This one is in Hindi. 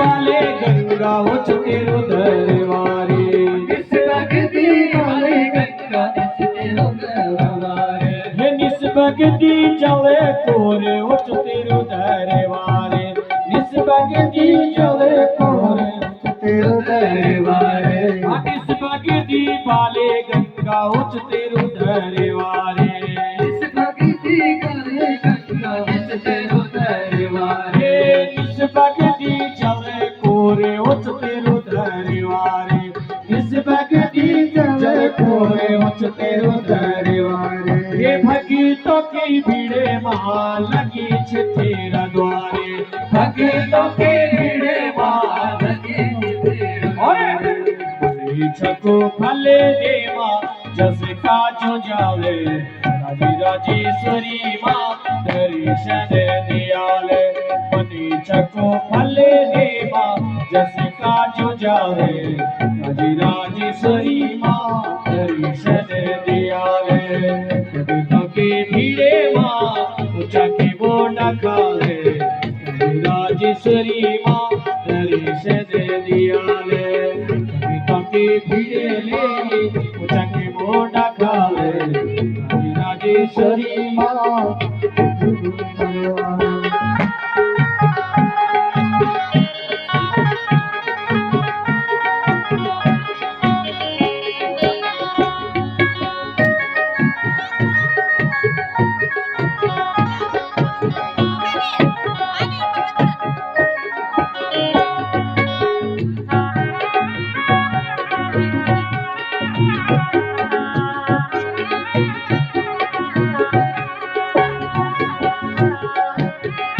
बाले गंगा उच तेरो दरबारे, निस भगती बाले गंगा उच तेरो दरबारे, हे निस भगती चले कोरे उच तेरो दरबारे, निस भगती चले कोरे तेरो दरबारे, निस भगती बाले गंगा उच तेरो दरबारे, निस भगती बाले गंगा उच तेरो दरबारे, निस भगती चले कोरे उच तेरो दरबारे, निस भगती चले कोरे उच तेरो दरबारे, ये भगतों की भीड़े महा लगी छे तेरा द्वारे, भगतों की भीड़े महा लगे तेरा छको फले देवा जस काजो जावे, राजी राजेश्वरी माँ दर्शन दियाले, मनी छको फले देवा जस काजो जावे, राजी राजेश्वरी माँ दर्शन दियाले, भगतों के भीड़े माँ ऊंचा के बोना खाले, राजी राजेश्वरी माँ दर्शन दियाले, के भीड़े ले ऊंचा के बोना खाले, राजेश्वरी माँ